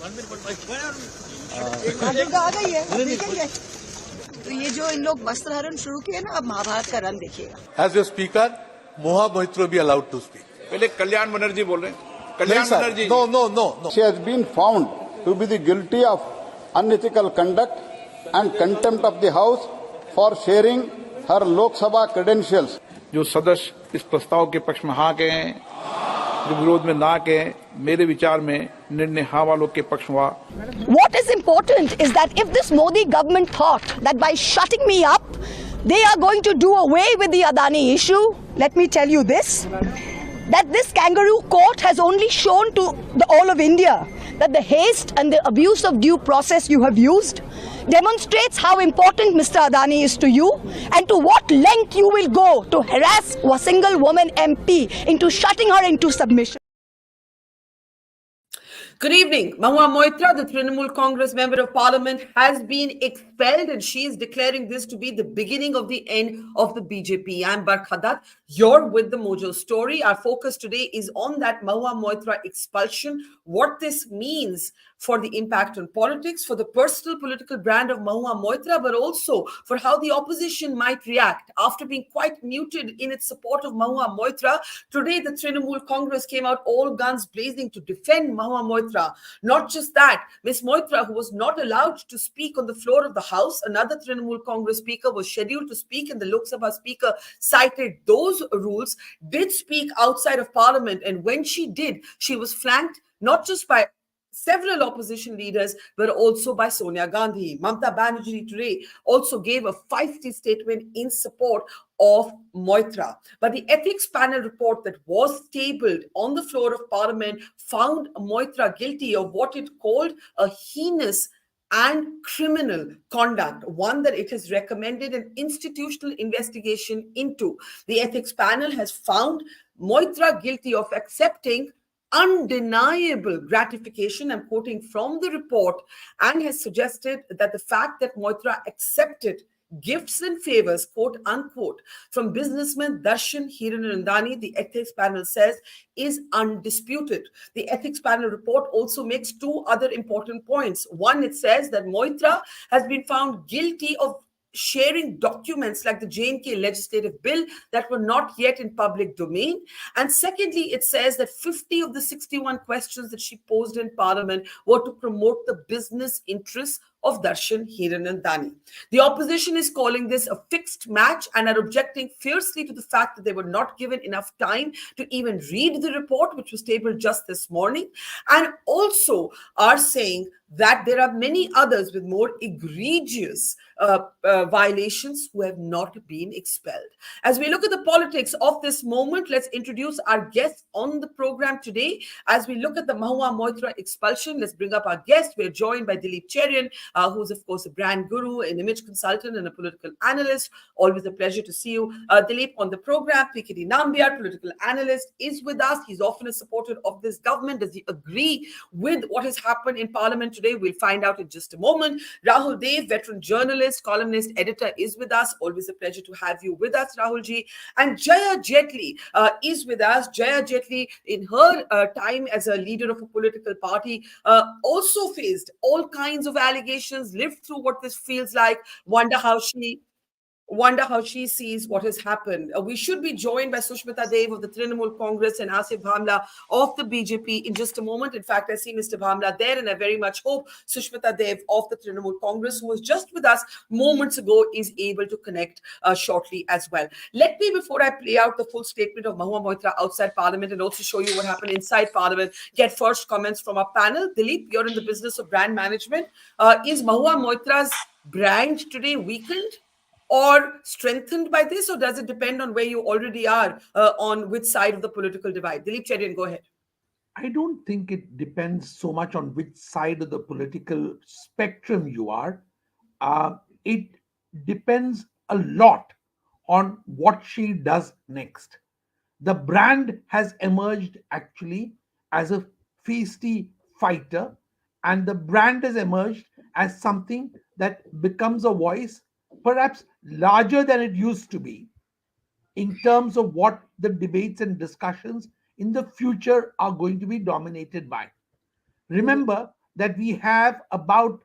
आ गई है, देखेंगे। तो ये जो इन लोग वस्त्रहरण शुरू किए ना, अब महाभारत का रंग देखिएगा। As a speaker, Mahua Moitra be allowed to speak. पहले कल्याण बनर्जी बोल रहे हैं। Kalyan Banerjee. No. She has been found to be the guilty of unethical conduct and contempt of the House for sharing her Lok Sabha credentials. जो सदस्य इस प्रस्ताव के पक्ष में हाँ कहें, जो विरोध में ना कहें, मेरे विचार में निर्णय हाँ वालों के पक्ष हुआ। What is important is that if this Modi government thought that by shutting me up, they are going to do away with the Adani issue, let me tell you this, that this kangaroo court has only shown to all of India that the haste and the abuse of due process you have used demonstrates how important Mr. Adani is to you and to what length you will go to harass a single woman MP into shutting her into submission. Good evening. Mahua Moitra, the Trinamool Congress Member of Parliament, has been expelled and she is declaring this to be the beginning of the end of the BJP. I'm Barkha Dutt. You're with the Mojo story. Our focus today is on that Mahua Moitra expulsion, what this means for the impact on politics, for the personal political brand of Mahua Moitra, but also for how the opposition might react. After being quite muted in its support of Mahua Moitra, today the Trinamool Congress came out all guns blazing to defend Mahua Moitra. Not just that, Ms. Moitra, who was not allowed to speak on the floor of the House, another Trinamool Congress speaker was scheduled to speak and the Lok Sabha speaker cited those rules, did speak outside of Parliament. And when she did, she was flanked not just by several opposition leaders, but also by Sonia Gandhi. Mamata Banerjee today also gave a feisty statement in support of Moitra. But the ethics panel report that was tabled on the floor of Parliament found Moitra guilty of what it called a heinous and criminal conduct, one that it has recommended an institutional investigation into. The ethics panel has found Moitra guilty of accepting undeniable gratification, I'm quoting from the report, and has suggested that the fact that Moitra accepted gifts and favors, quote unquote, from businessman Darshan Hiranandani, the ethics panel says, is undisputed. The ethics panel report also makes two other important points. One, it says that Moitra has been found guilty of sharing documents like the J&K legislative bill that were not yet in public domain. And secondly, it says that 50 of the 61 questions that she posed in Parliament were to promote the business interests of Darshan Hiranandani. The opposition is calling this a fixed match and are objecting fiercely to the fact that they were not given enough time to even read the report, which was tabled just this morning, and also are saying that there are many others with more egregious violations who have not been expelled. As we look at the politics of this moment, let's introduce our guests on the program today. As we look at the Mahua Moitra expulsion, let's bring up our guest. We're joined by Dilip Cherian, who's of course a brand guru, an image consultant and a political analyst. Always a pleasure to see you. Dilip on the program. PKD Nambiar, political analyst, is with us. He's often a supporter of this government. Does he agree with what has happened in Parliament today? We'll find out in just a moment. Rahul Dev, veteran journalist, columnist, editor, is with us. Always a pleasure to have you with us, Rahul ji. And Jaya Jaitley is with us. Jaya Jaitley, in her time as a leader of a political party, also faced all kinds of allegations, lived through what this feels like, wonder how she sees what has happened. We should be joined by Sushmita Dev of the Trinamool Congress and Asif Bhamla of the BJP in just a moment. In fact, I see Mr. Bhamla there, and I very much hope Sushmita Dev of the Trinamool Congress, who was just with us moments ago, is able to connect shortly as well. Let me, before I play out the full statement of Mahua Moitra outside Parliament and also show you what happened inside Parliament, get first comments from our panel. Dilip, you're in the business of brand management. Is Mahua Moitra's brand today weakened or strengthened by this, or does it depend on where you already are on which side of the political divide? Dilip Cherian, go ahead. I don't think it depends so much on which side of the political spectrum you are. It depends a lot on what she does next. The brand has emerged actually as a feisty fighter, and the brand has emerged as something that becomes a voice perhaps larger than it used to be in terms of what the debates and discussions in the future are going to be dominated by. Remember that we have about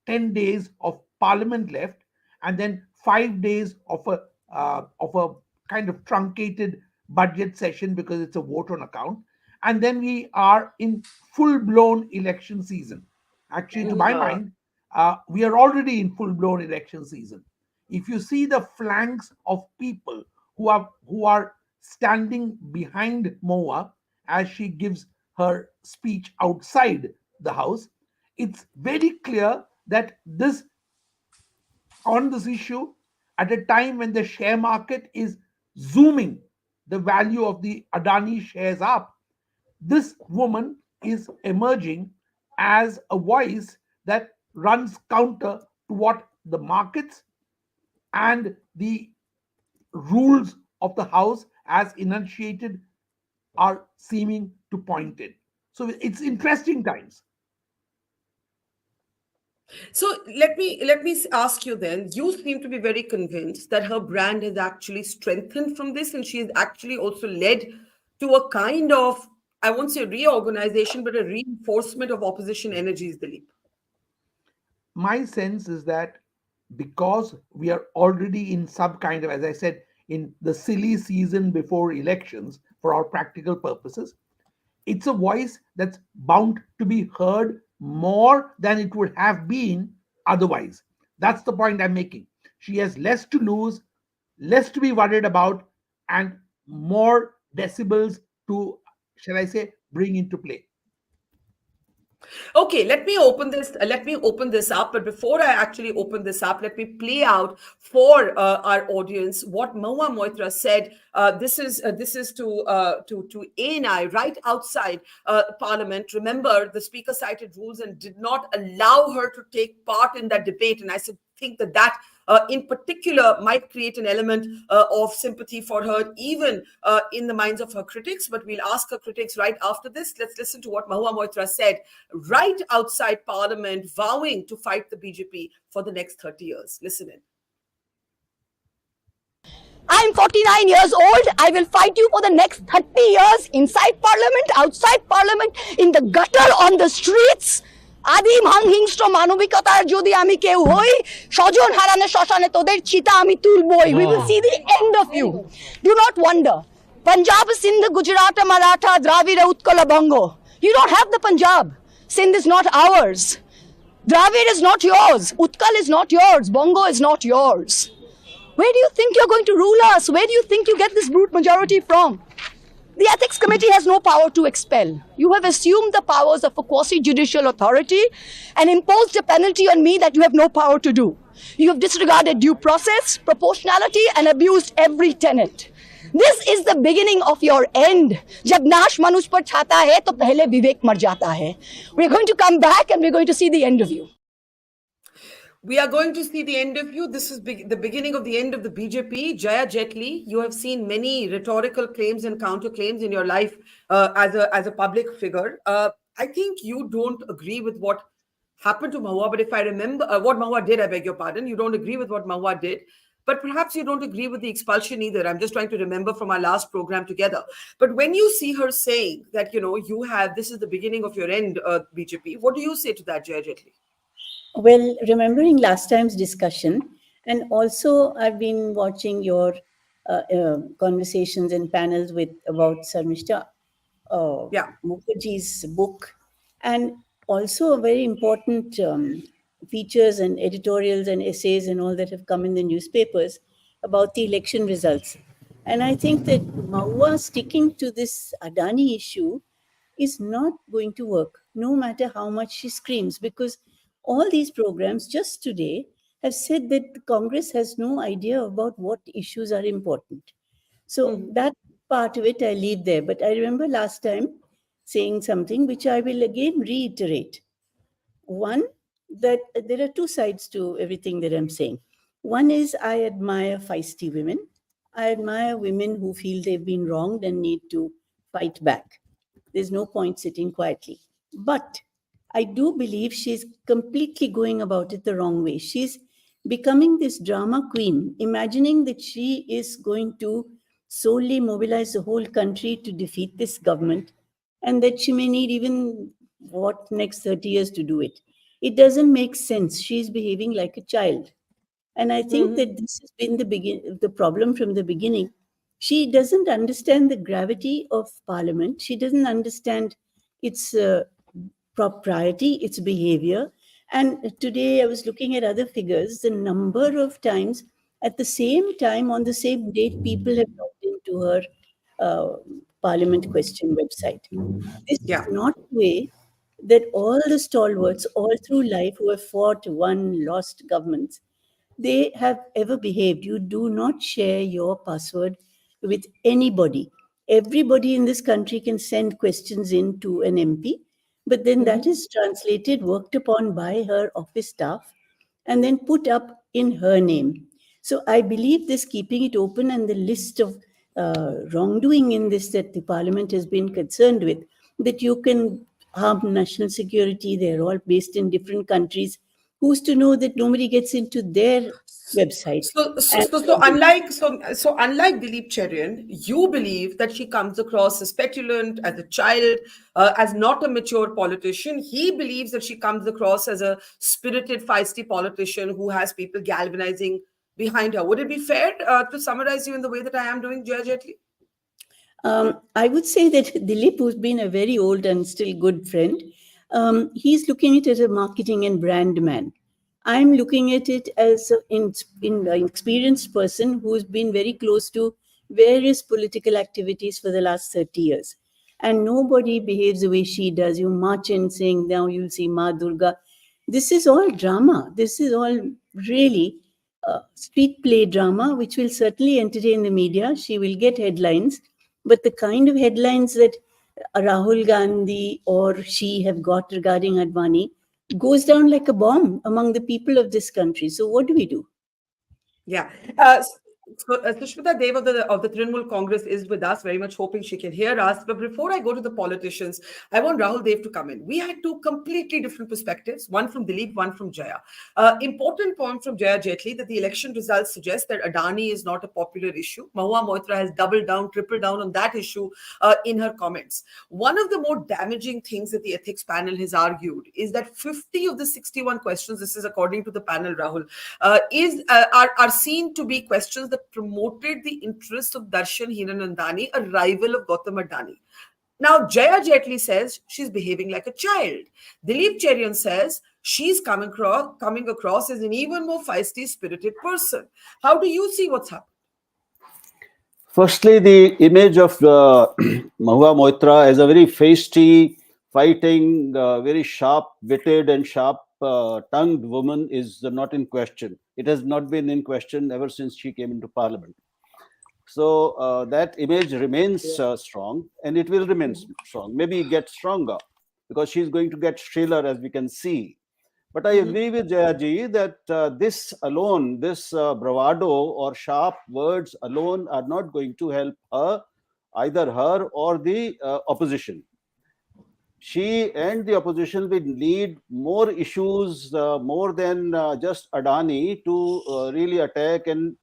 10 days of parliament left, and then 5 days of a kind of truncated budget session because it's a vote on account, and then we are in full-blown election season. Actually, to my mind, we are already in full-blown election season. If you see the flanks of people who are standing behind Mahua as she gives her speech outside the house, it's very clear that this on this issue at a time when the share market is zooming the value of the Adani shares up, this woman is emerging as a voice that runs counter to what the markets and the rules of the house as enunciated are seeming to point in. So it's interesting times. So let me ask you then. You seem to be very convinced that her brand has actually strengthened from this, and she has actually also led to a kind of, I won't say reorganization, but a reinforcement of opposition energies, Dilip. My sense is that because we are already in some kind of, as I said, in the silly season before elections for our practical purposes, it's a voice that's bound to be heard more than it would have been otherwise. That's the point I'm making. She has less to lose, less to be worried about, and more decibels to, shall I say, bring into play. Okay, let me open this. Let me open this up. But before I actually open this up, let me play out for our audience what Mahua Moitra said. This is to ANI right outside Parliament. Remember, the Speaker cited rules and did not allow her to take part in that debate. And I think that in particular might create an element of sympathy for her, even in the minds of her critics. But we'll ask her critics right after this. Let's listen to what Mahua Moitra said right outside Parliament, vowing to fight the BJP for the next 30 years. Listen in. I'm 49 years old. I will fight you for the next 30 years inside Parliament, outside Parliament, in the gutter, on the streets. আদিম হিংস্র মানবিকতার যদি আমি কেউ হই, স্বজন হারানো শ্মশানে তোদের চিতা আমি তুলবই. We will see the end of you. Do not wonder. Punjab, Sindh, Gujarat, Maratha, Dravida, Utkala, Bongo. You don't have the Punjab. Sindh is not ours. Dravid is not yours. Utkal is not yours. Bongo is not yours. Where do you think you're going to rule us? Where do you think you get this brute majority from? The Ethics Committee has no power to expel. You have assumed the powers of a quasi-judicial authority and imposed a penalty on me that you have no power to do. You have disregarded due process, proportionality, and abused every tenet. This is the beginning of your end. जब नाश मनुष्य पर छाता है तो पहले विवेक मर जाता है. We are going to come back and we are going to see the end of you. We are going to see the end of you. This is the beginning of the end of the BJP. Jaya, Jaitley, you have seen many rhetorical claims and counterclaims in your life as a public figure. I think you don't agree with what happened to Mahua, but if I remember what Mahua did, I beg your pardon, you don't agree with what Mahua did. But perhaps you don't agree with the expulsion either. I'm just trying to remember from our last program together. But when you see her saying that, this is the beginning of your end, BJP, what do you say to that, Jaya, Jaitley? Well, remembering last time's discussion, and also I've been watching your conversations and panels about Sarmishta Mukherjee's book, and also very important features and editorials and essays and all that have come in the newspapers about the election results. And I think that Mahua sticking to this Adani issue is not going to work, no matter how much she screams, because all these programs just today have said that Congress has no idea about what issues are important. So that part of it I leave there. But I remember last time saying something which I will again reiterate. One, that there are two sides to everything that I'm saying. One is I admire feisty women. I admire women who feel they've been wronged and need to fight back. There's no point sitting quietly. But I do believe she's completely going about it the wrong way. She's becoming this drama queen, imagining that she is going to solely mobilize the whole country to defeat this government, and that she may need even what next 30 years to do it. It doesn't make sense. She's behaving like a child. And I think that this has been the problem from the beginning. She doesn't understand the gravity of Parliament. She doesn't understand its propriety, its behavior. And today I was looking at other figures, the number of times at the same time, on the same date, people have logged into her Parliament question website. This is not the way that all the stalwarts all through life who have fought, won, lost governments, they have ever behaved. You do not share your password with anybody. Everybody in this country can send questions in to an MP, but then that is translated, worked upon by her office staff, and then put up in her name. So I believe this keeping it open and the list of wrongdoing in this that the Parliament has been concerned with, that you can harm national security, they're all based in different countries. Who's to know that nobody gets into their website? So unlike Dilip Cherian, you believe that she comes across as petulant, as a child, as not a mature politician. He believes that she comes across as a spirited, feisty politician who has people galvanizing behind her. Would it be fair to summarize you in the way that I am doing, Jaya Jaitley? I would say that Dilip, who's been a very old and still good friend, he's looking at it as a marketing and brand man. I'm looking at it as an experienced person who's been very close to various political activities for the last 30 years. And nobody behaves the way she does. You march in saying, now you'll see Ma Durga. This is all drama. This is all really street play drama, which will certainly entertain the media. She will get headlines. But the kind of headlines that Rahul Gandhi or she have got regarding Advani goes down like a bomb among the people of this country. So what do we do? Yeah. Sushmita Dev of the Trinamool Congress is with us, very much hoping she can hear us. But before I go to the politicians, I want Rahul Dev to come in. We had two completely different perspectives, one from Dilip, one from Jaya. Important point from Jaya Jaitley that the election results suggest that Adani is not a popular issue. Mahua Moitra has doubled down, tripled down on that issue in her comments. One of the more damaging things that the ethics panel has argued is that 50 of the 61 questions, this is according to the panel, Rahul, are seen to be questions that promoted the interests of Darshan Hiranandani, a rival of Gautam Adani. Now, Jaya Jaitley says she's behaving like a child. Dilip Cherian says she's coming across as an even more feisty, spirited person. How do you see what's happening? Firstly, the image of Mahua Moitra as a very feisty, fighting, very sharp-witted and sharp-tongued woman is not in question. It has not been in question ever since she came into Parliament. So that image remains strong, and it will remain strong. Maybe get stronger because she's going to get shriller, as we can see. But I agree with Jayaji that this alone, this bravado or sharp words alone are not going to help her, either her or the opposition. She and the opposition will need more issues, more than just Adani, to really attack and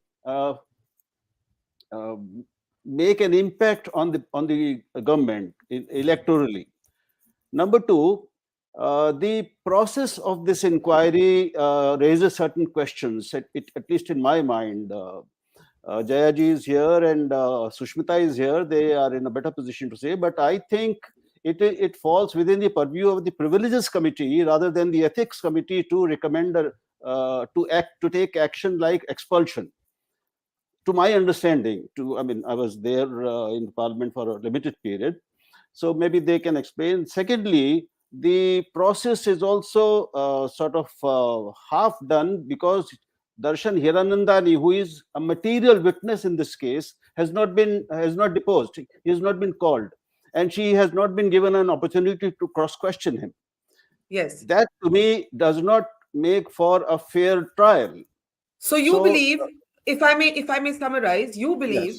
make an impact on the government electorally. Number two, the process of this inquiry raises certain questions, at least in my mind. Jayaji is here and Sushmita is here. They are in a better position to say, but I think it falls within the purview of the Privileges Committee rather than the Ethics Committee to recommend to take action like expulsion. To my understanding, I was there in Parliament for a limited period, so maybe they can explain. Secondly, the process is also sort of half done because Darshan Hiranandani, who is a material witness in this case, has not deposed. He has not been called, and she has not been given an opportunity to cross-question him. Yes, that to me does not make for a fair trial. So you believe, if I may summarize, you believe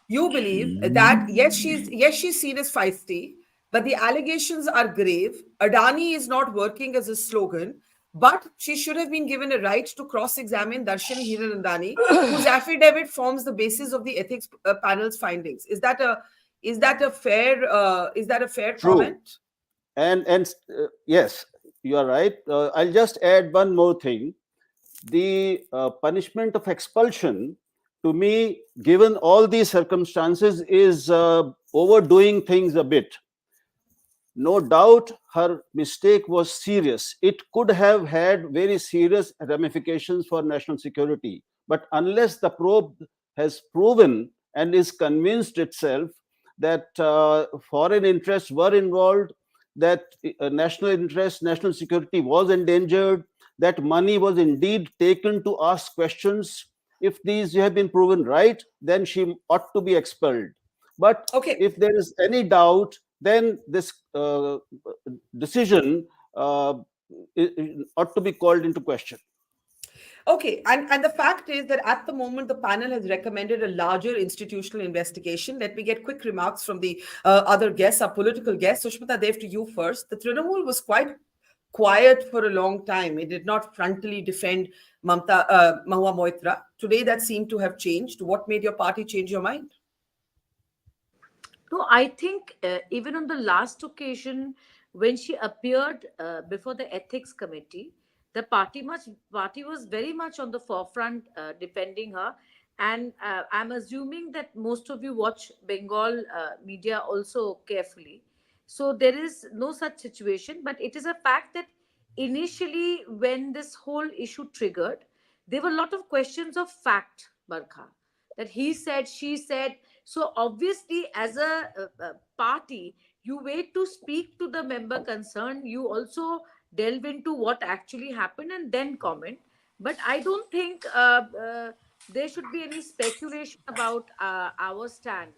that yes, she's seen as feisty, but the allegations are grave. Adani is not working as a slogan, but she should have been given a right to cross-examine Darshan Hiranandani, whose affidavit forms the basis of the ethics panel's findings. Is that a fair True. comment? Yes, you are right. I'll just add one more thing. The punishment of expulsion, to me, given all these circumstances, is overdoing things a bit. No doubt her mistake was serious. It could have had very serious ramifications for national security. But unless the probe has proven and is convinced itself that foreign interests were involved, that national interest, national security was endangered, that money was indeed taken to ask questions, if these have been proven right, then she ought to be expelled. But Okay. if there is any doubt, then this decision ought to be called into question. Okay, and the fact is that at the moment, the panel has recommended a larger institutional investigation. Let me get quick remarks from the other guests, our political guests. Sushmita Dev, to you first. The Trinamool was quite quiet for a long time. It did not frontally defend Mahua Moitra. Today, that seemed to have changed. What made your party change your mind? No, I think even on the last occasion when she appeared before the ethics committee, the party was very much on the forefront defending her. And I'm assuming that most of you watch Bengal media also carefully. So there is no such situation, but it is a fact that initially when this whole issue triggered, there were a lot of questions of fact, Barkha, that he said, she said. So obviously, as a party, you wait to speak to the member concerned. You also delve into what actually happened and then comment. But I don't think there should be any speculation about our stand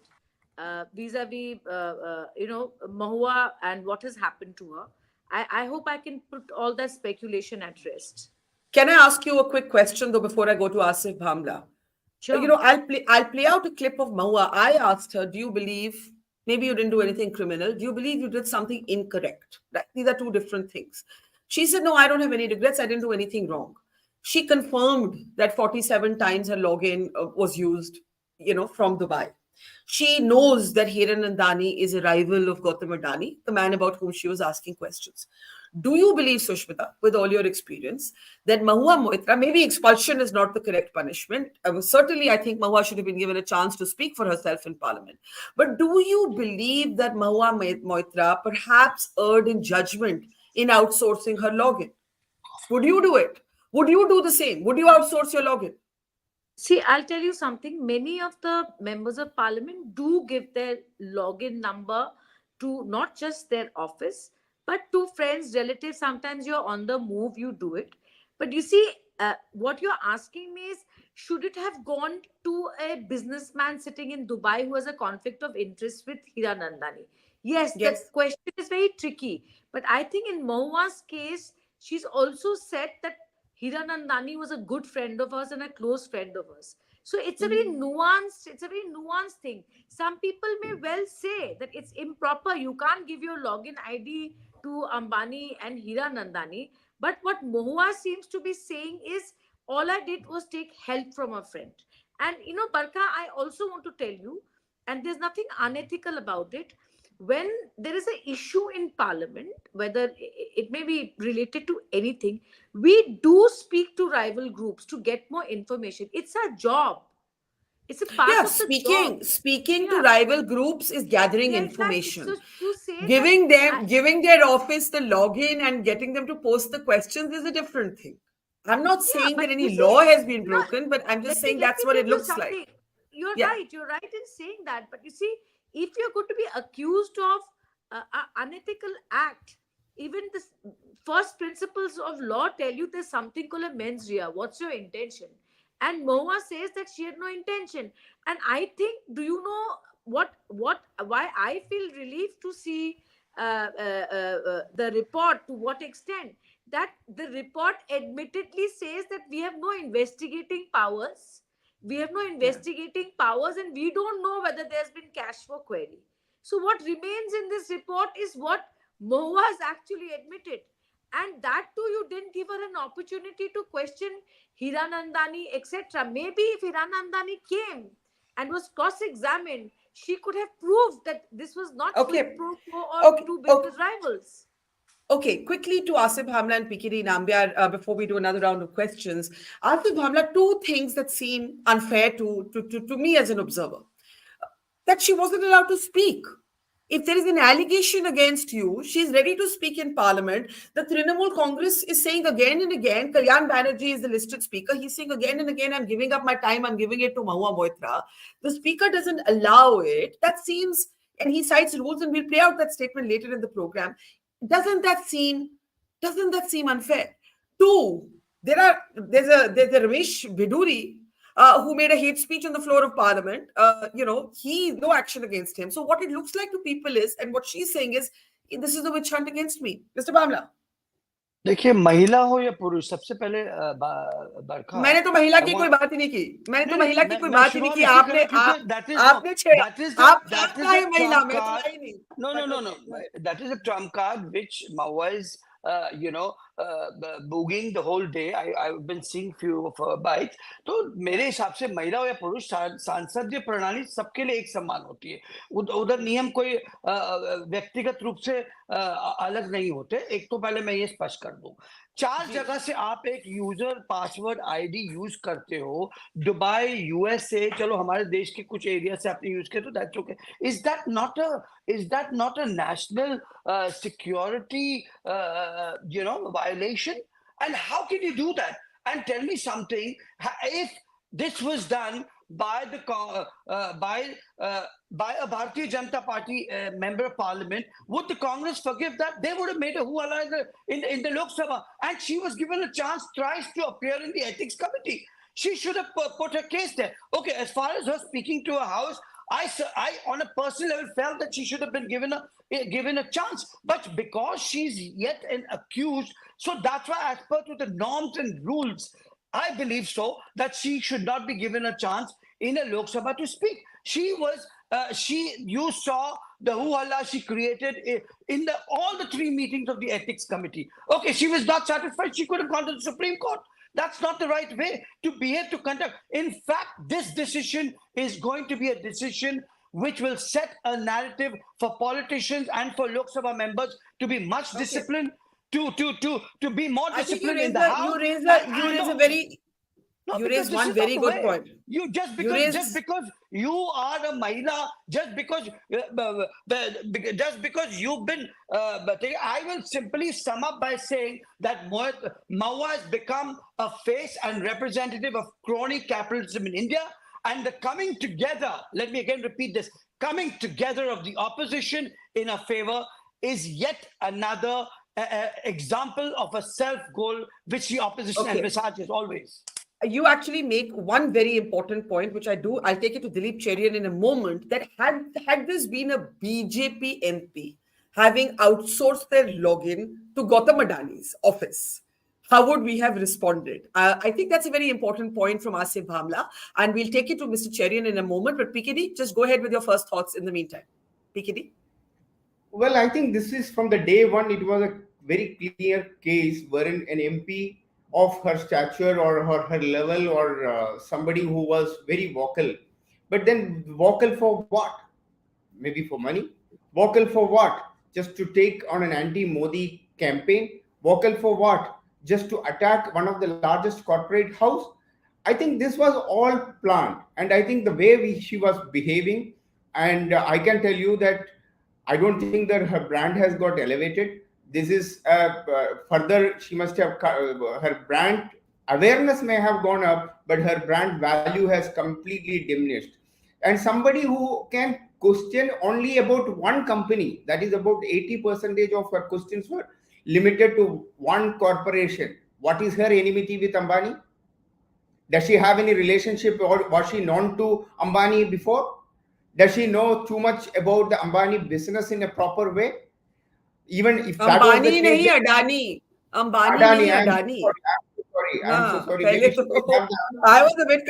vis-a-vis, Mahua and what has happened to her. I hope I can put all that speculation at rest. Can I ask you a quick question, though, before I go to Asif Bhamla? Sure. I'll play out a clip of Mahua. I asked her, do you believe, maybe you didn't do anything criminal, do you believe you did something incorrect? Right? These are two different things. She said, no, I don't have any regrets. I didn't do anything wrong. She confirmed that 47 times her login was used, from Dubai. She knows that Hiranandani is a rival of Gautam Adani, the man about whom she was asking questions. Do you believe, Sushmita, with all your experience, that Mahua Moitra, maybe expulsion is not the correct punishment? Certainly, I think Mahua should have been given a chance to speak for herself in Parliament. But do you believe that Mahua Moitra perhaps erred in judgment in outsourcing her login? Would you do it? Would you do the same? Would you outsource your login? See, I'll tell you something. Many of the members of parliament do give their login number to not just their office, but to friends, relatives. Sometimes you're on the move, you do it. But you see, what you're asking me is, should it have gone to a businessman sitting in Dubai who has a conflict of interest with Hiranandani? Yes, Yes. that question is very tricky. But I think in Mahua's case, she's also said that Hiranandani was a good friend of ours and a close friend of ours. So it's a very nuanced thing. Some people may well say that it's improper. You can't give your login ID to Ambani and Hiranandani. But what Mahua seems to be saying is, all I did was take help from a friend. And Barkha, I also want to tell you, and there's nothing unethical about it, when there is an issue in parliament, whether it may be related to anything, we do speak to rival groups to get more information. It's our job. It's a part of the job. Speaking to rival groups is gathering information. Exactly. So to say giving their office the login and getting them to post the questions is a different thing. I'm not saying that any law has been broken, but I'm just saying that's what it looks like. You're right. You're right in saying that. But you see, if you're going to be accused of an unethical act, even the first principles of law tell you there's something called a mens rea. What's your intention? And Mahua says that she had no intention. And I think, do you know why I feel relieved to see the report, to what extent? That the report admittedly says that we have no investigating powers. We have no investigating powers, and we don't know whether there's been cash for query. So what remains in this report is what Mahua has actually admitted. And that too, you didn't give her an opportunity to question Hiranandani, etc. Maybe if Hiranandani came and was cross-examined, she could have proved that this was not Okay. quid pro quo or Okay. two business rivals. Okay, quickly to Asif Bhamla and PKD Nambiar before we do another round of questions. Asif Bhamla, two things that seem unfair to me as an observer. That she wasn't allowed to speak. If there is an allegation against you, she's ready to speak in parliament. The Trinamool Congress is saying again and again, Kalyan Bannerjee is the listed speaker. He's saying again and again, I'm giving up my time, I'm giving it to Mahua Moitra. The speaker doesn't allow it. That seems, and he cites rules, and we'll play out that statement later in the program. Doesn't that seem unfair? Two, there's a Ramesh Viduri who made a hate speech on the floor of parliament. No action against him. So what it looks like to people is, and what she's saying is, this is the witch hunt against me. Mr. Bhamla. देखिए महिला हो या पुरुष सबसे पहले बरखा मैंने तो महिला की कोई बात ही नहीं की मैंने तो महिला की कोई बात ही नहीं की आपने छेड़ा आप है महिला में तो आई नहीं no that is a trump card which Mahua is booging the whole day. I've been seeing few of her bites. तो मेरे हिसाब से महिला हो या पुरुष सांसदीय प्रणाली सबके लिए एक समान होती है. उधर नियम कोई व्यक्तिगत रूप से अलग नहीं होते. एक तो पहले मैं ये स्पष्ट कर दूं. 4 जगह से आप एक यूजर पासवर्ड आईडी यूज करते हो. दुबई, यूएसए, चलो हमारे देश के कुछ एरिया से आपने यूज किया तो that's okay. Is that not a national security violation? And how can you do that? And tell me something, if this was done by a Bharatiya Janata Party member of parliament, would the Congress forgive that? They would have made a hoo-ha in the Lok Sabha, and she was given a chance thrice to appear in the ethics committee. She should have put her case there. Okay, as far as her speaking to a house, I on a personal level felt that she should have been given a chance, but because she's yet an accused, so that's why, as per to the norms and rules, I believe so that she should not be given a chance in a Lok Sabha to speak. You saw the hoo-ha she created in all the 3 meetings of the ethics committee. Okay, she was not satisfied. She could have gone to the Supreme Court. That's not the right way to behave, to conduct. In fact, this decision is going to be a decision which will set a narrative for politicians and for Lok Sabha members to be much disciplined, to be more disciplined in the House. You raised one very good point. Just because you are a Mahila, just because you've been, I will simply sum up by saying that Mahua has become a face and representative of crony capitalism in India, and the coming together, let me again repeat this, coming together of the opposition in her favor is yet another example of a self-goal which the opposition envisages always. You actually make one very important point, which I'll take it to Dilip Cherian in a moment, that had this been a BJP MP having outsourced their login to Gautam Adani's office, how would we have responded? I think that's a very important point from Asif Bhamla, and we'll take it to Mr. Cherian in a moment. But PKD, just go ahead with your first thoughts in the meantime. PKD? Well, I think this is from the day one, it was a very clear case wherein an MP of her stature or her level or somebody who was very vocal. But then vocal for what? Maybe for money? Vocal for what? Just to take on an anti-Modi campaign? Vocal for what? Just to attack one of the largest corporate house? I think this was all planned. And I think the way she was behaving, and I can tell you that I don't think that her brand has got elevated. This is further, she must have, her brand awareness may have gone up, but her brand value has completely diminished. And somebody who can question only about one company, that is about 80% of her questions were limited to one corporation. What is her enmity with Ambani? Does she have any relationship, or was she known to Ambani before? Does she know too much about the Ambani business in a proper way? Even if that was the case, Adani. I'm so sorry. I was a bit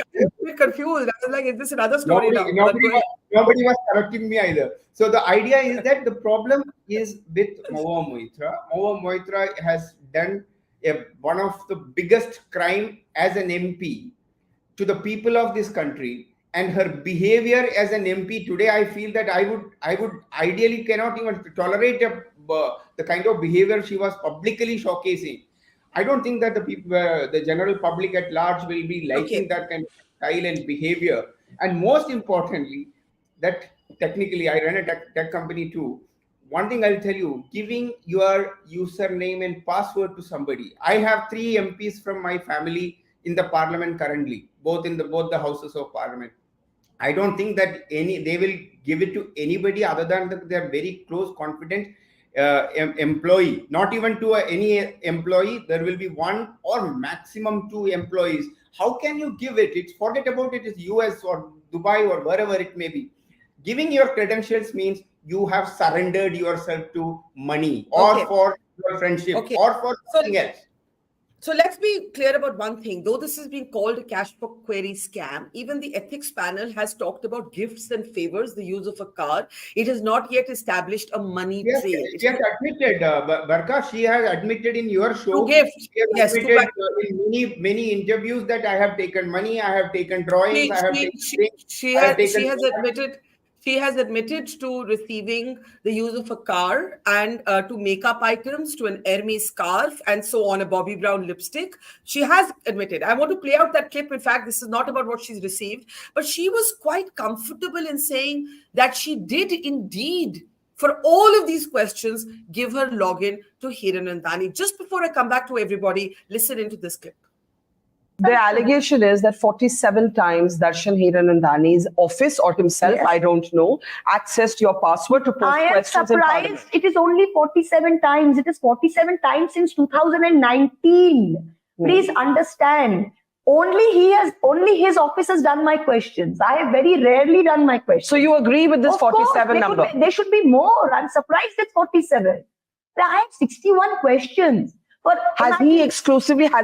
confused. I was like, is this another story nobody was correcting me either. So the idea is that the problem is with Mahua Moitra. Mahua Moitra has done one of the biggest crime as an MP to the people of this country and her behavior as an MP today, I feel that I would ideally cannot even tolerate the kind of behavior she was publicly showcasing. I don't think that the people, the general public at large, will be liking that kind of style and behavior. And most importantly, that technically I run a tech company too. One thing I'll tell you, giving your username and password to somebody. I have 3 MPs from my family in the parliament currently, both the houses of parliament. I don't think that they will give it to anybody other than their very close, confident employee. Not even to any employee. There will be 1 or maximum 2 employees. How can you give it? Forget about it. It's US or Dubai or wherever it may be. Giving your credentials means you have surrendered yourself to money or for your friendship or for something else. So let's be clear about one thing. Though this has been called a cash book query scam, even the ethics panel has talked about gifts and favors, the use of a car. It has not yet established a money trail. She has admitted, Barkha, she has admitted in your show. To gifts. She has admitted in many interviews that I have taken money, I have taken drawings, She has admitted to receiving the use of a car and to makeup items, to an Hermes scarf, and so on, a Bobby Brown lipstick. She has admitted. I want to play out that clip. In fact, this is not about what she's received, but she was quite comfortable in saying that she did indeed, for all of these questions, give her login to Hiranandani. Just before I come back to everybody, listen into this clip. The allegation is that 47 times Darshan Hiranandani's office or himself, I don't know, accessed your password to post questions in Parliament. I am surprised. It is only 47 times. It is 47 times since 2019. Please understand. Only his office has done my questions. I have very rarely done my questions. So you agree with this 47 number? There should be more. I'm surprised it's 47. I have 61 questions. But has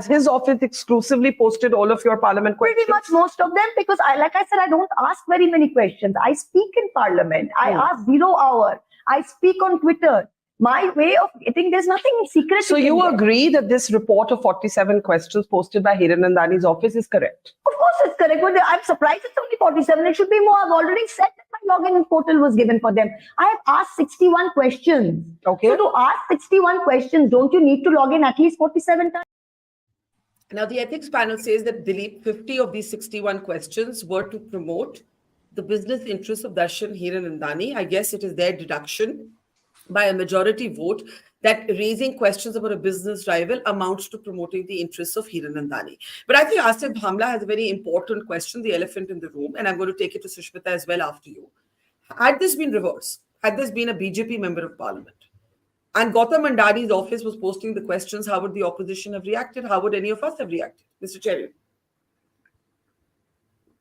his office exclusively posted all of your Parliament questions? Pretty much most of them, because like I said, I don't ask very many questions. I speak in Parliament. I ask 0 hour. I speak on Twitter. My way of getting, there's nothing secret. So you agree that this report of 47 questions posted by Hiranandani's office is correct? Of course it's correct. But I'm surprised it's only 47. It should be more. I've already said that my login portal was given for them. I have asked 61 questions. Okay. So to ask 61 questions, don't you need to log in at least 47 times? Now, the ethics panel says that Dilip, 50 of these 61 questions were to promote the business interests of Darshan Hiranandani. I guess it is their deduction by a majority vote that raising questions about a business rival amounts to promoting the interests of Hiranandani. But I think Asif Bhamla has a very important question, the elephant in the room, and I'm going to take it to Sushmita as well after you. Had this been reversed, had this been a BJP member of parliament, and Gautam Mandari's office was posting the questions, how would the opposition have reacted? How would any of us have reacted? Mr. Cherian.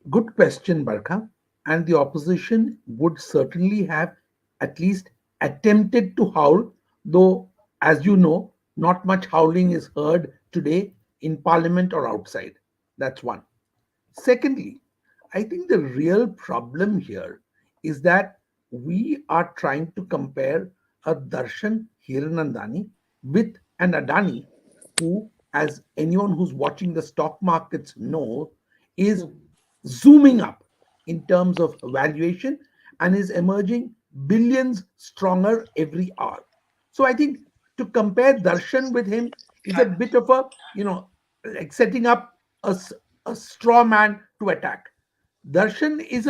Good question, Barkha. And the opposition would certainly have at least attempted to howl, though, as you know, not much howling is heard today in Parliament or outside. That's one. Secondly, I think the real problem here is that we are trying to compare a Darshan Hiranandani with an Adani who, as anyone who's watching the stock markets know, is zooming up in terms of valuation and is emerging billions stronger every hour. So I think to compare Darshan with him is a bit of a, like setting up a straw man to attack. Darshan is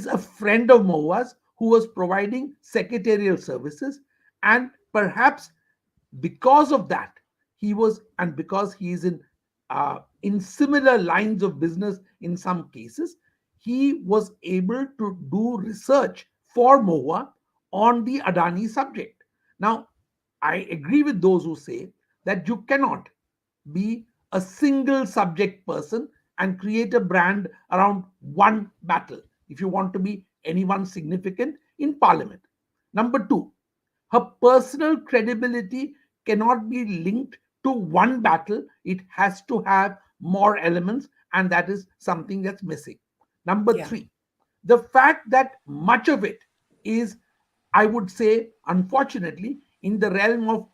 a friend of Mahua's who was providing secretarial services, and perhaps because of that, because he is in similar lines of business in some cases, he was able to do research for Mahua on the Adani subject. Now, I agree with those who say that you cannot be a single subject person and create a brand around one battle if you want to be anyone significant in Parliament. Number two, her personal credibility cannot be linked to one battle. It has to have more elements, and that is something that's missing. Number three, the fact that much of it is, I would say, unfortunately, in the realm of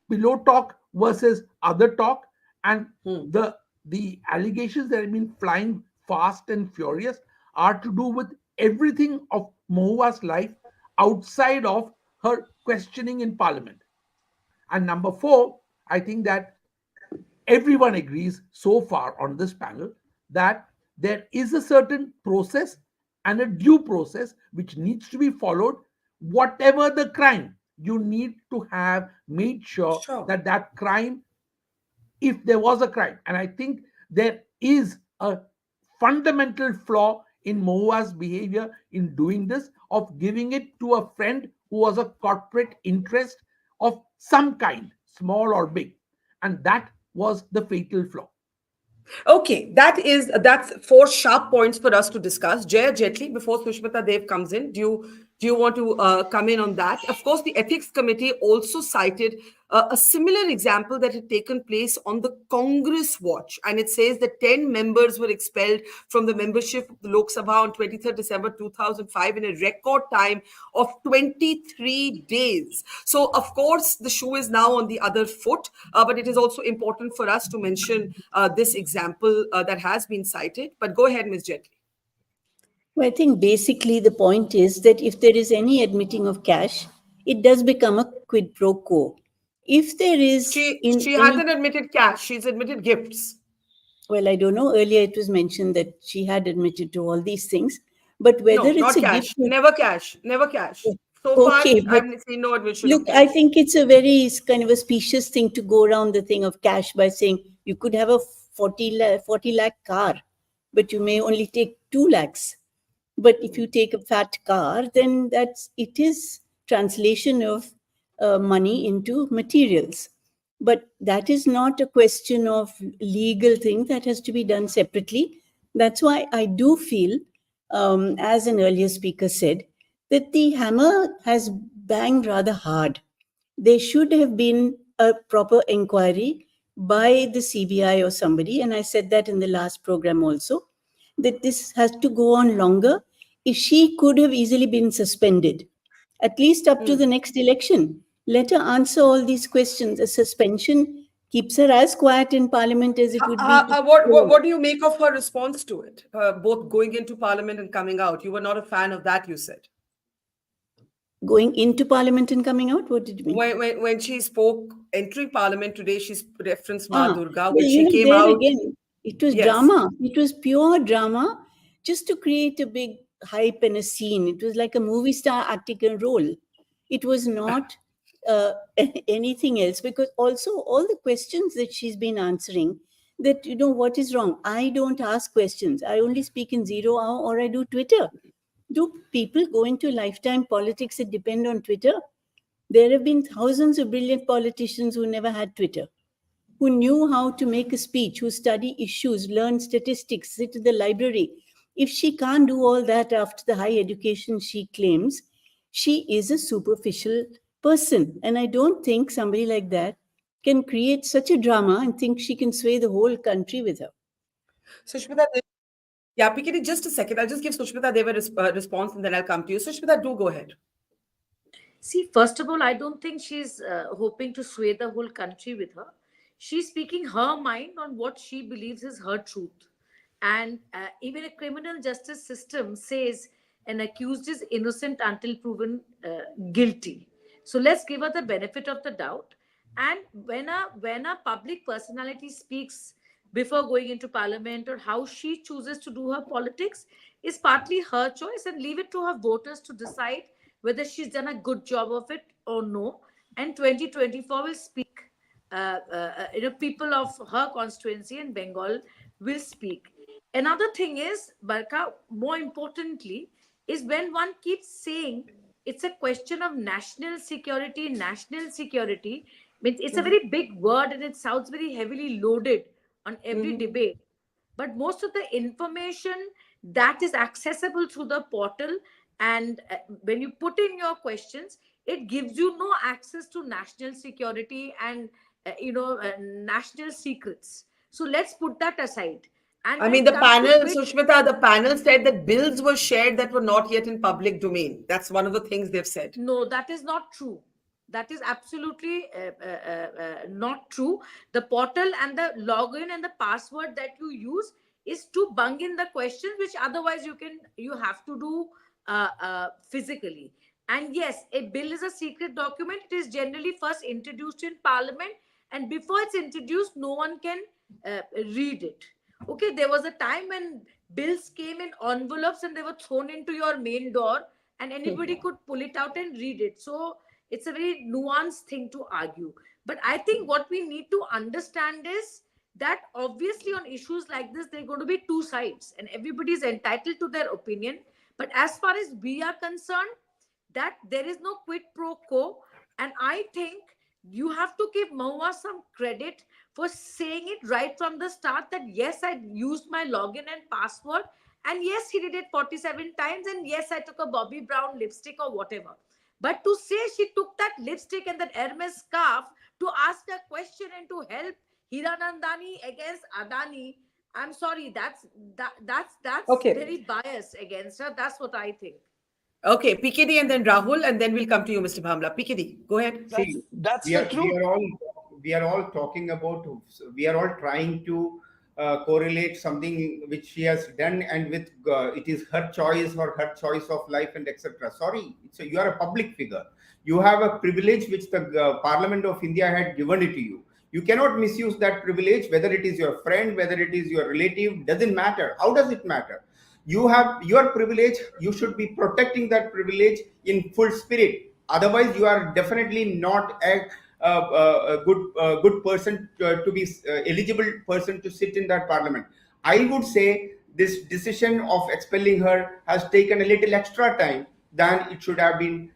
pillow talk versus other talk, and the allegations that have been flying fast and furious are to do with everything of Mahua's life outside of her questioning in Parliament. And number four, I think that everyone agrees so far on this panel that there is a certain process and a due process which needs to be followed. Whatever the crime, you need to have made sure that that crime, if there was a crime, and I think there is a fundamental flaw in Mahua's behavior in doing this, of giving it to a friend who was a corporate interest of some kind, small or big. And that was the fatal flaw. Okay, that's four sharp points for us to discuss. Jaya, Jaitley, before Sushmita Dev comes in, do you want to come in on that? Of course, the Ethics Committee also cited a similar example that had taken place on the Congress watch, and it says that 10 members were expelled from the membership of the Lok Sabha on 23rd December 2005 in a record time of 23 days. So, of course, the shoe is now on the other foot, but it is also important for us to mention this example that has been cited. But go ahead, Ms. Jaitley. Well, I think basically the point is that if there is any admitting of cash, it does become a quid pro quo. If there is... She hasn't admitted cash, she's admitted gifts. Well, I don't know. Earlier it was mentioned that she had admitted to all these things. But whether no, it's not a cash. gift... Never cash. Never cash. So far, I've seen no admission look, of cash. I think it's a very kind of a specious thing to go around the thing of cash by saying you could have a 40 lakh car, but you may only take 2 lakhs. But if you take a fat car, then it is translation of money into materials. But that is not a question of legal thing that has to be done separately. That's why I do feel, as an earlier speaker said, that the hammer has banged rather hard. There should have been a proper inquiry by the CBI or somebody, and I said that in the last program also, that this has to go on longer. If she could have easily been suspended, at least up to the next election, let her answer all these questions. A suspension keeps her as quiet in Parliament as it would be. What do you make of her response to it? Both going into Parliament and coming out. You were not a fan of that, you said. Going into Parliament and coming out? What did you mean? When she spoke, entering Parliament today, she's referenced Ma Durga. When well, she came out... Again, it was drama. It was pure drama just to create a big hype and a scene. It was like a movie star acting a role. It was not anything else, because also all the questions that she's been answering, that, what is wrong? I don't ask questions. I only speak in 0 hour, or I do Twitter. Do people go into lifetime politics that depend on Twitter? There have been thousands of brilliant politicians who never had Twitter, who knew how to make a speech, who study issues, learn statistics, sit in the library. If she can't do all that after the high education she claims, she is a superficial person. And I don't think somebody like that can create such a drama and think she can sway the whole country with her. Sushmita, yeah, Piketty, just a second. I'll just give Sushmita Dev a response and then I'll come to you. Sushmita, do go ahead. See, first of all, I don't think she's hoping to sway the whole country with her. She's speaking her mind on what she believes is her truth. And even a criminal justice system says an accused is innocent until proven guilty. So let's give her the benefit of the doubt. And when a public personality speaks before going into Parliament, or how she chooses to do her politics, is partly her choice, and leave it to her voters to decide whether she's done a good job of it or no. And 2024 will speak. People of her constituency in Bengal will speak. Another thing is, Barkha, more importantly, is when one keeps saying it's a question of national security, means it's a very big word and it sounds very heavily loaded on every debate. But most of the information that is accessible through the portal, and when you put in your questions, it gives you no access to national security and national secrets. So let's put that aside. And I mean, the panel, Sushmita, the panel said that bills were shared that were not yet in public domain. That's one of the things they've said. No, that is not true. That is absolutely not true. The portal and the login and the password that you use is to bung in the questions which otherwise you have to do physically. And yes, a bill is a secret document. It is generally first introduced in parliament, and before it's introduced, no one can read it. Okay, there was a time when bills came in envelopes and they were thrown into your main door, and anybody could pull it out and read it. So it's a very nuanced thing to argue. But I think what we need to understand is that obviously on issues like this, there are going to be two sides, and everybody is entitled to their opinion. But as far as we are concerned, that there is no quid pro quo. And I think you have to give Mahua some credit for saying it right from the start that yes, I used my login and password, and yes, he did it 47 times, and yes, I took a Bobby Brown lipstick or whatever. But to say she took that lipstick and that Hermes scarf to ask a question and to help Hiranandani against Adani, I'm sorry, that's Okay. very biased against her. That's what I think. Okay, PKD and then Rahul, and then we'll come to you, Mr. Bhamla. PKD, go ahead. See, That's we the are, truth. we are all talking about, we are all trying to correlate something which she has done and with it is her choice or her choice of life and etc. Sorry, you are a public figure. You have a privilege which the Parliament of India had given it to you. You cannot misuse that privilege, whether it is your friend, whether it is your relative, doesn't matter. How does it matter? You have your privilege, you should be protecting that privilege in full spirit. Otherwise, you are definitely not a good person to be eligible person to sit in that parliament. I would say this decision of expelling her has taken a little extra time than it should have been,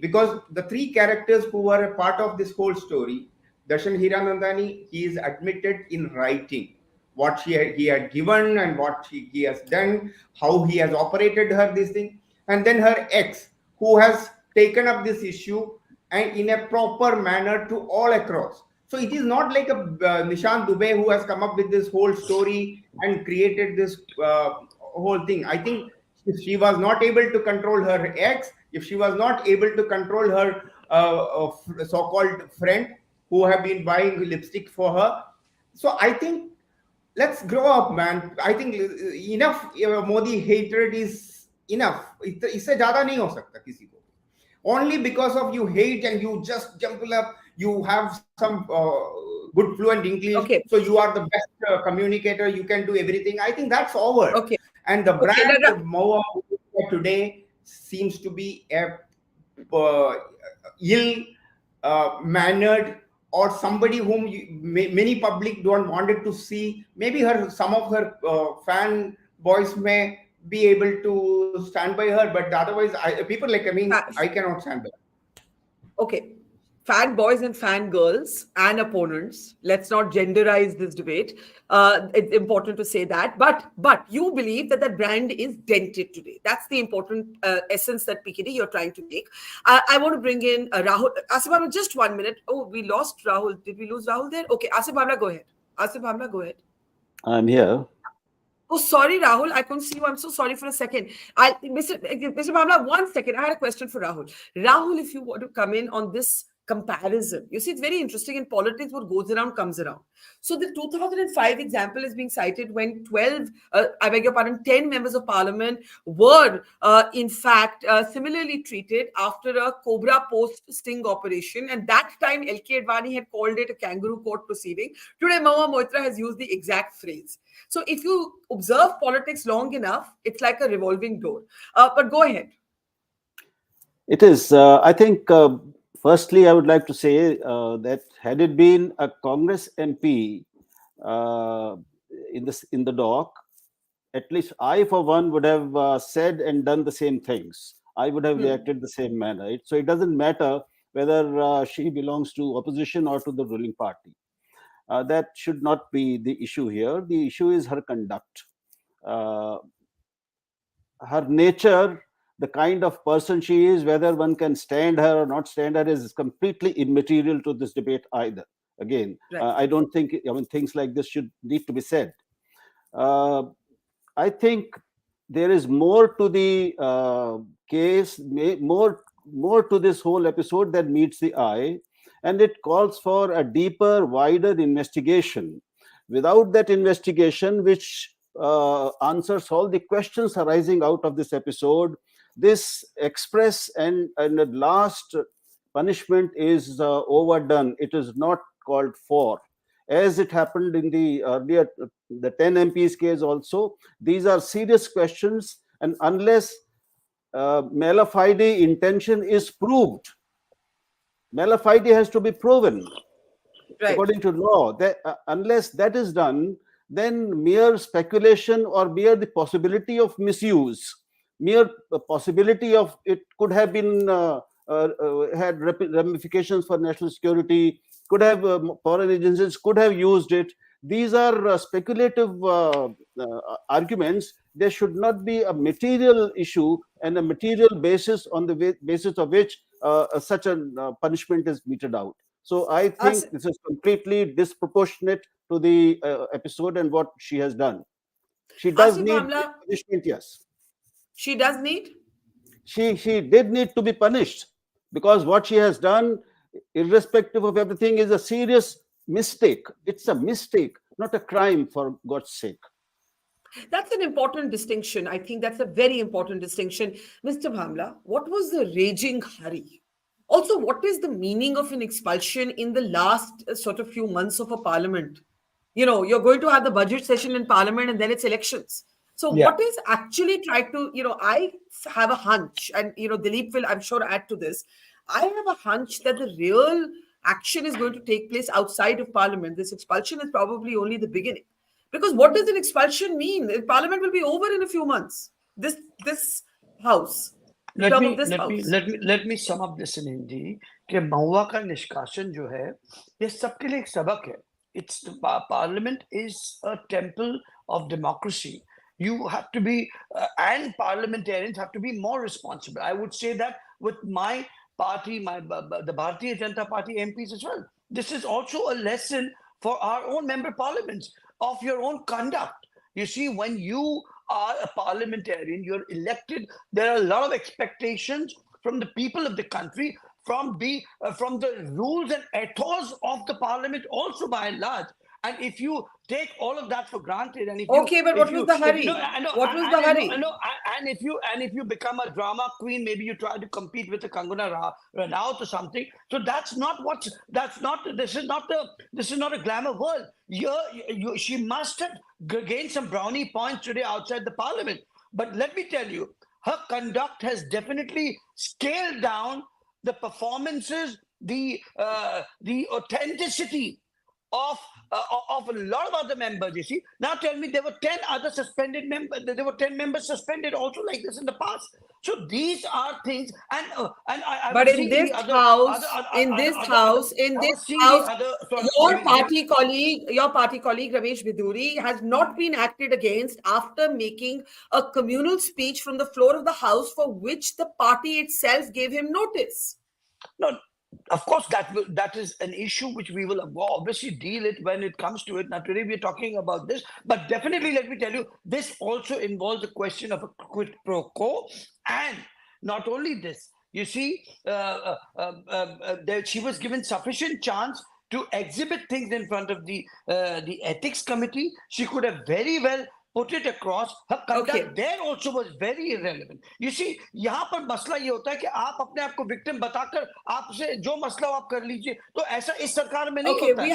because the three characters who were a part of this whole story, Darshan Hiranandani, he is admitted in writing what he had given and what he has done, how he has operated her, this thing. And then her ex, who has taken up this issue and in a proper manner to all across. So it is not like a Nishant Dubey who has come up with this whole story and created this whole thing. I think if she was not able to control her ex, if she was not able to control her so-called friend who have been buying lipstick for her, so I think let's grow up, man. I think enough Modi hatred is enough. इससे ज़्यादा नहीं हो सकता किसी को. Only because of you hate and you just jump up, you have some good fluent English, okay, so you are the best communicator, you can do everything. I think that's over. Okay. And the brand of Mahua today seems to be a ill-mannered or somebody whom many public don't wanted to see. Maybe some of her fan boys may be able to stand by her, but otherwise, people like me, I cannot stand by her. Okay. Fan boys and fan girls and opponents. Let's not genderize this debate. It's important to say that. But you believe that brand is dented today. That's the important essence that PKD you're trying to make. I want to bring in Rahul. Asif Bhamla, just 1 minute. Oh, we lost Rahul. Did we lose Rahul there? Okay, Asif Bhamla, go ahead. Asif Bhamla, go ahead. I'm here. Oh, sorry, Rahul. I couldn't see you. I'm so sorry for a second. Mr. Bhamla, 1 second. I had a question for Rahul. Rahul, if you want to come in on this comparison. You see, it's very interesting in politics. What goes around comes around. So the 2005 example is being cited when 10 members of parliament were in fact similarly treated after a Cobra Post sting operation. And that time LK Advani had called it a kangaroo court proceeding. Today Mahua Moitra has used the exact phrase. So if you observe politics long enough, it's like a revolving door. But go ahead. It is. I think firstly, I would like to say that had it been a Congress MP in the dock, at least I, for one, would have said and done the same things. I would have reacted the same manner. Right? So it doesn't matter whether she belongs to opposition or to the ruling party. That should not be the issue here. The issue is her conduct, her nature. The kind of person she is, whether one can stand her or not stand her, is completely immaterial to this debate either. Again, right. I don't think things like this should need to be said. I think there is more to the case, more to this whole episode than meets the eye, and it calls for a deeper, wider investigation Without that investigation, which answers all the questions arising out of this episode, this express and the last punishment is overdone. It is not called for. As it happened in the earlier, the 10 MPs case also, these are serious questions, and unless mala fide intention is proved, mala fide has to be proven. Right. According to law, unless that is done, then mere speculation or mere the possibility of misuse, mere possibility of it could have been had ramifications for national security, could have foreign agencies could have used it. These are speculative arguments. There should not be a material issue and a material basis on the basis of which such a punishment is meted out. So I think this is completely disproportionate to the episode and what she has done. She does Asif need Bhamla, punishment, yes. She does need? She did need to be punished, because what she has done, irrespective of everything, is a serious mistake. It's a mistake, not a crime, for God's sake. That's an important distinction. I think that's a very important distinction. Mr. Bhamla, what was the raging hurry? Also, what is the meaning of an expulsion in the last sort of few months of a parliament? You know, you're going to have the budget session in parliament and then it's elections. So what is actually tried to, I have a hunch, and, Dilip will, I'm sure, add to this. I have a hunch that the real action is going to take place outside of parliament. This expulsion is probably only the beginning. Because what does an expulsion mean? Parliament will be over in a few months. This house. Let me sum up this in Hindi. कि महुआ का निष्कासन जो है, ये सबके लिए एक सबक है. It's Parliament is a temple of democracy. You have to be, and parliamentarians have to be more responsible. I would say that with my party, the Bharatiya Janata Party MPs as well. This is also a lesson for our own member parliaments of your own conduct. You see, when you are a parliamentarian, you're elected, there are a lot of expectations from the people of the country, from the rules and ethos of the parliament also by and large. And if you take all of that for granted, and if what was the hurry? What was the hurry? And if you become a drama queen, maybe you try to compete with a Kangana Ranaut or something. So this is not a glamour world. She must have gained some brownie points today outside the parliament. But let me tell you, her conduct has definitely scaled down the performances, the authenticity of a lot of other members. You see, now tell me, there were 10 other suspended members. There were 10 members suspended also like this in the past. So these are things, but in this house, your party colleague Ramesh Biduri has not been acted against after making a communal speech from the floor of the house for which the party itself gave him notice. No. Of course, that is an issue which we will obviously deal it when it comes to it. Now, today we're talking about this, but definitely, let me tell you, this also involves the question of a quid pro quo. And not only this, you see, she was given sufficient chance to exhibit things in front of the ethics committee. She could have very well put it across. Her conduct there also was very irrelevant. You see, यहाँ पर मसला ये होता है कि आप अपने आप को victim बताकर आपसे जो मसला आप कर लीजिए, तो ऐसा इस सरकार में नहीं होता है.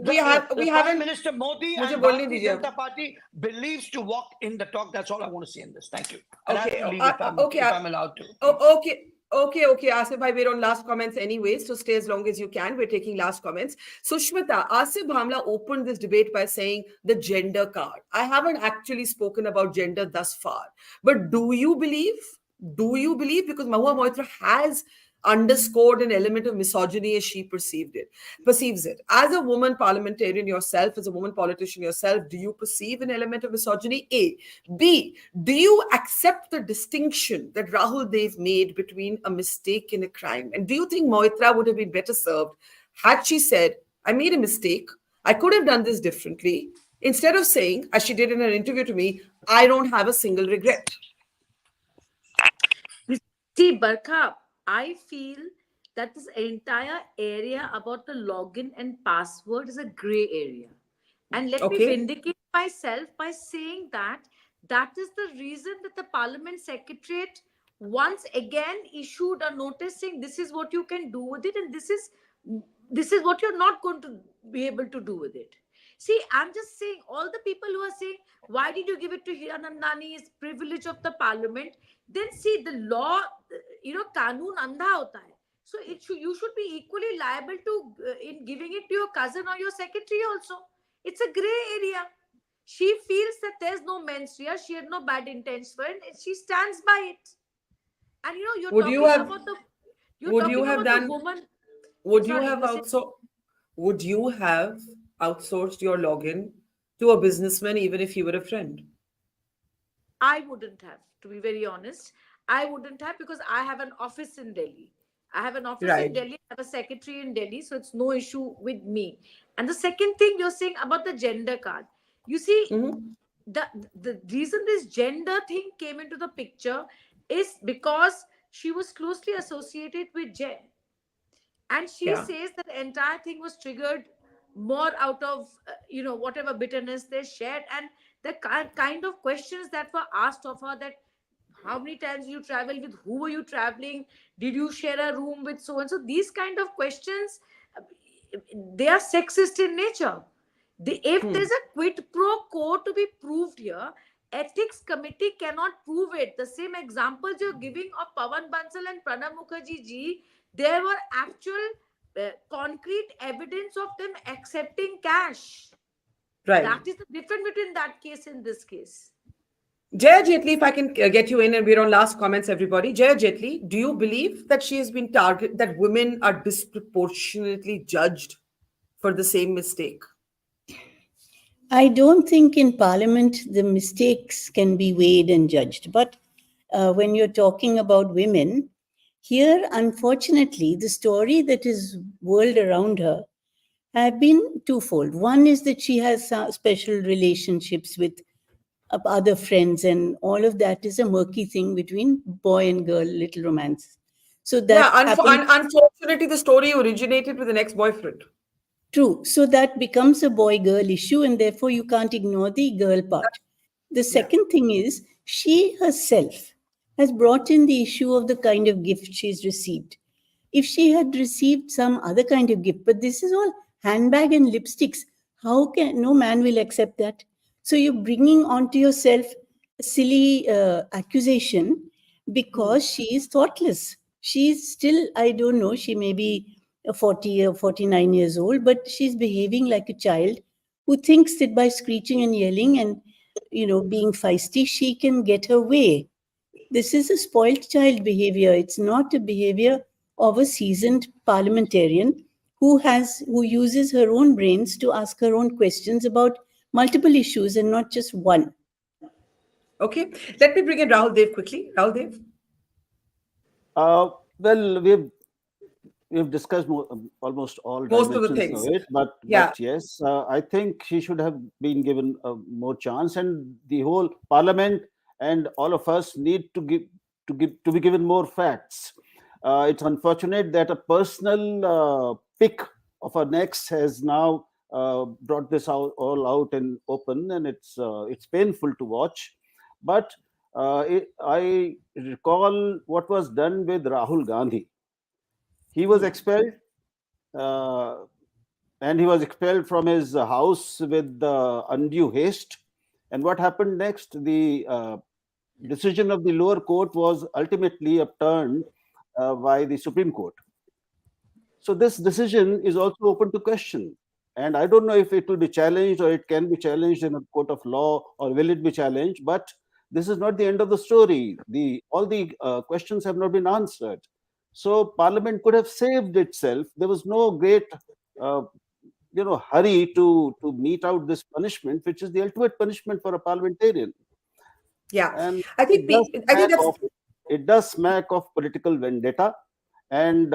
We haven't. Prime Minister Modi and Bharatiya Janata Party believes to walk in the talk. That's all I want to say in this. Thank you. If I'm allowed to. Okay, Asif bhai, we're on last comments anyway, so stay as long as you can. We're taking last comments. Sushmita, Asif Bhamla opened this debate by saying the gender card. I haven't actually spoken about gender thus far, but do you believe? Because Mahua Moitra has underscored an element of misogyny as she perceives it. As a woman parliamentarian yourself, as a woman politician yourself, do you perceive an element of misogyny? A. B. Do you accept the distinction that Rahul Dev made between a mistake and a crime? And do you think Moitra would have been better served had she said, I made a mistake, I could have done this differently, instead of saying, as she did in an interview to me, I don't have a single regret? See, Barkha, I feel that this entire area about the login and password is a gray area. And let me vindicate myself by saying that that is the reason that the Parliament Secretariat once again issued a notice saying this is what you can do with it, and this is what you're not going to be able to do with it. See, I'm just saying, all the people who are saying, why did you give it to Hiranandani? It's privilege of the Parliament. Then see, the law, Kanun andha hota hai. So you should be equally liable to in giving it to your cousin or your secretary also. It's a gray area. She feels that there's no mens rea, she had no bad intentions for it, and she stands by it. And you're Would talking you have about the would you have done woman. would you Sorry, have you said- would you have outsourced your login to a businessman even if he were a friend? I wouldn't have, to be very honest. I wouldn't have, because I have an office in Delhi. I have an office in Delhi, I have a secretary in Delhi, so it's no issue with me. And the second thing you're saying about the gender card, you see, the reason this gender thing came into the picture is because she was closely associated with Jaya. And she says that the entire thing was triggered more out of whatever bitterness they shared, and the kind of questions that were asked of her, that how many times you travel, with who were you traveling, did you share a room with so and so, these kind of questions, they are sexist in nature. If there's a quid pro quo to be proved here, ethics committee cannot prove it. The same examples you're giving of Pawan Bansal and Pranab Mukherjee ji, there were actual concrete evidence of them accepting cash. Right. That is the difference between that case and this case. Jaya Jaitley, if I can get you in, and we're on last comments, everybody. Jaya Jaitley, do you believe that she has been targeted, that women are disproportionately judged for the same mistake? I don't think in Parliament the mistakes can be weighed and judged. But when you're talking about women, here, unfortunately, the story that is whirled around her have been twofold. One is that she has special relationships with other friends, and all of that is a murky thing between boy and girl, little romance. So that unfortunately, the story originated with an ex-boyfriend. True. So that becomes a boy-girl issue, and therefore you can't ignore the girl part. The second thing is, she herself has brought in the issue of the kind of gift she's received. If she had received some other kind of gift, but this is all handbag and lipsticks, how can no man will accept that? So you're bringing onto yourself a silly accusation because she is thoughtless. She's still, I don't know, she may be 40 or 49 years old, but she's behaving like a child who thinks that by screeching and yelling and being feisty, she can get her way. This is a spoiled child behavior. It's not a behavior of a seasoned parliamentarian who uses her own brains to ask her own questions about multiple issues and not just one. Okay, let me bring in Rahul Dev quickly. Rahul Dev. Well, we've discussed almost all most of the dimensions things of it, but yes, I think she should have been given more chance, and the whole Parliament and all of us need to be given more facts. It's unfortunate that a personal pick of an ex has now brought this all out in open, and it's painful to watch. But I recall what was done with Rahul Gandhi. He was expelled, and he was expelled from his house with undue haste. And what happened next? The decision of the lower court was ultimately upturned by the Supreme Court. So this decision is also open to question. And I don't know if it will be challenged or it can be challenged in a court of law, or will it be challenged. But this is not the end of the story. All the questions have not been answered. So Parliament could have saved itself. There was no great, hurry to mete out this punishment, which is the ultimate punishment for a parliamentarian. Yeah, and I think it does smack of political vendetta, and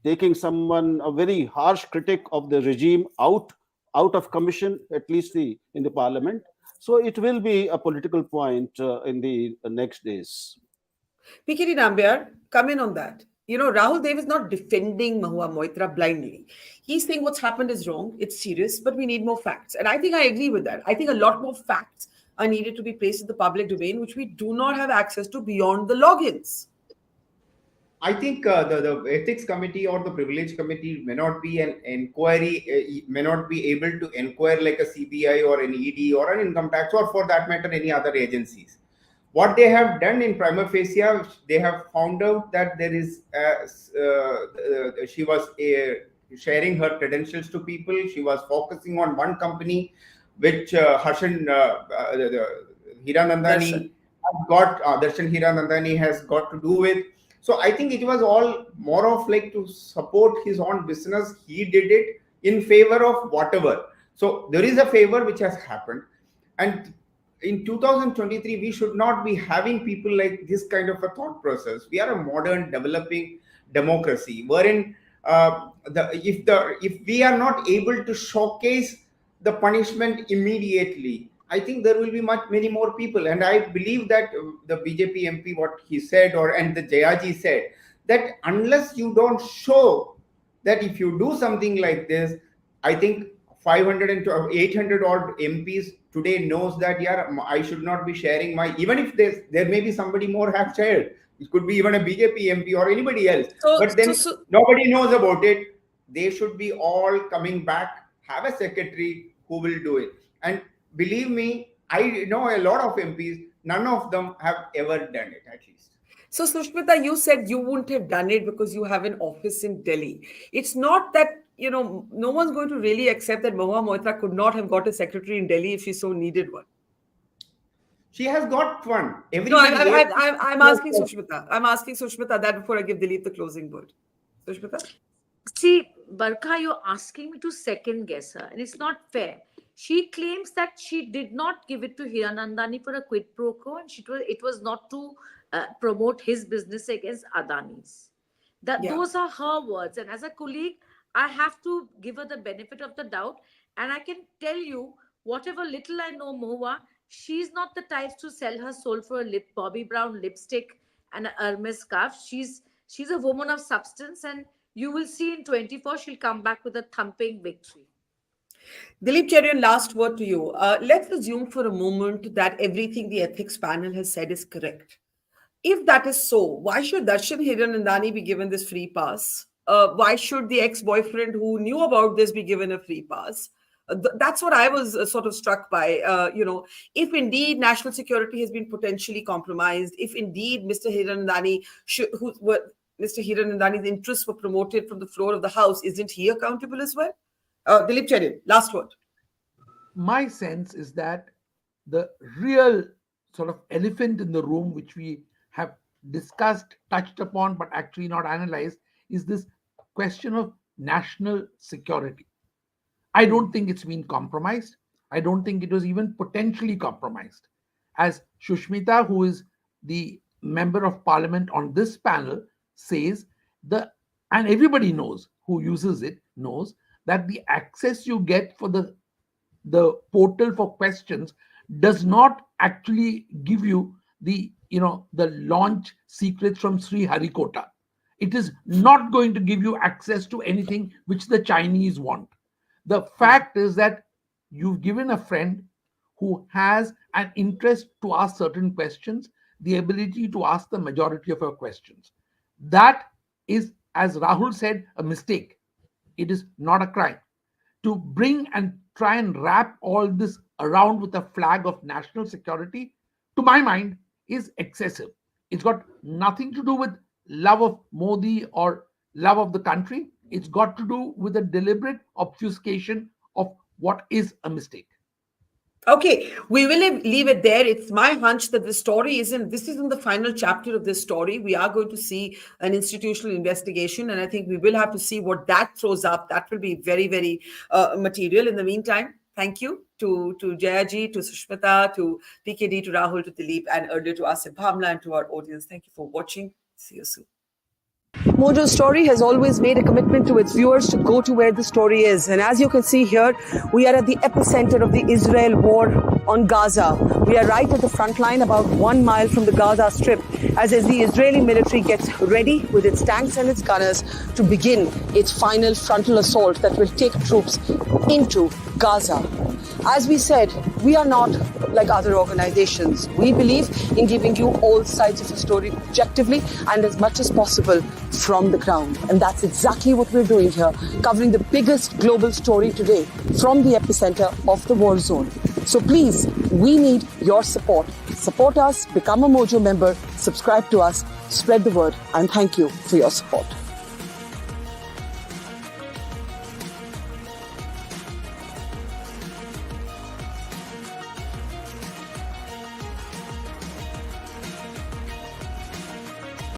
taking someone, a very harsh critic of the regime, out of commission, at least in the Parliament. So it will be a political point in the next days. PKD Nambiar, come in on that. Rahul Dev is not defending Mahua Moitra blindly. He's saying what's happened is wrong, it's serious, but we need more facts. And I think I agree with that. I think a lot more facts are needed to be placed in the public domain, which we do not have access to beyond the logins. I think the ethics committee or the privilege committee may not be an inquiry, may not be able to inquire like a CBI or an ED or an income tax, or for that matter, any other agencies. What they have done in prima facie, they have found out that there is, she was sharing her credentials to people. She was focusing on one company, which Darshan Hiranandani Darshan Hiranandani has got to do with. So I think it was all more of like to support his own business. He did it in favor of whatever. So there is a favor which has happened. And in 2023, we should not be having people like this kind of a thought process. We are a modern, developing democracy, wherein if we are not able to showcase the punishment immediately, I think there will be many more people. And I believe that the BJP MP, what he said, and the Jaya said, that unless you don't show that if you do something like this, I think 500 and 800 odd MPs today knows that, yeah, I should not be sharing my, even if there may be somebody more have shared. It could be even a BJP MP or anybody else. But then nobody knows about it. They should be all coming back, have a secretary who will do it. And believe me, I know a lot of MPs, none of them have ever done it, at least. So, Sushmita, you said you wouldn't have done it because you have an office in Delhi. It's not that, no one's going to really accept that Mahua Moitra could not have got a secretary in Delhi if she so needed one. She has got one. I'm asking Sushmita. I'm asking Sushmita that before I give Dilip the closing word. Sushmita? See, Barkha, you're asking me to second guess her, and it's not fair. She claims that she did not give it to Hiranandani for a quid pro quo, and it was not to promote his business against Adani's. Those are her words. And as a colleague, I have to give her the benefit of the doubt. And I can tell you, whatever little I know Mahua, she's not the type to sell her soul for a Bobby Brown lipstick and an Hermes scarf. She's a woman of substance, and you will see in 24 she'll come back with a thumping victory. Dilip, Cherian, last word to you. Let's assume for a moment that everything the ethics panel has said is correct. If that is so, why should Darshan Hiranandani be given this free pass? Why should the ex-boyfriend who knew about this be given a free pass? That's what I was sort of struck by. If indeed national security has been potentially compromised, if indeed Mr. Hiranandani's interests were promoted from the floor of the House, isn't he accountable as well? Dilip Cherian, last word. My sense is that the real sort of elephant in the room, which we have discussed, touched upon, but actually not analyzed, is this question of national security. I don't think it's been compromised. I don't think it was even potentially compromised. As Sushmita, who is the member of parliament on this panel, says, and everybody knows who uses it, knows that the access you get for the portal for questions does not actually give you the launch secrets from Sri Harikota. It is not going to give you access to anything which the Chinese want. The fact is that you've given a friend who has an interest to ask certain questions, the ability to ask the majority of her questions. That is, as Rahul said, a mistake. It is not a crime. To bring and try and wrap all this around with a flag of national security, to my mind, is excessive. It's got nothing to do with love of Modi or love of the country. It's got to do with a deliberate obfuscation of what is a mistake. Okay, we will leave it there. It's my hunch that this isn't the final chapter of this story. We are going to see an institutional investigation, and I think we will have to see what that throws up. That will be very, very material. In the meantime, thank you to Jaya ji, to Sushmita, to PKD, to Rahul, to Dilip, and earlier to Asif Bhamla, and to our audience. Thank you for watching. See you soon. Mojo Story has always made a commitment to its viewers to go to where the story is. And as you can see here, we are at the epicenter of the Israel war on Gaza. We are right at the front line, about 1 mile from the Gaza Strip. as the Israeli military gets ready with its tanks and its gunners to begin its final frontal assault that will take troops into Gaza. As we said, we are not like other organizations. We believe in giving you all sides of the story objectively and as much as possible from the ground. And that's exactly what we're doing here, covering the biggest global story today from the epicenter of the war zone. So please, we need your support. Support us, become a Mojo member, subscribe to us, spread the word, and thank you for your support.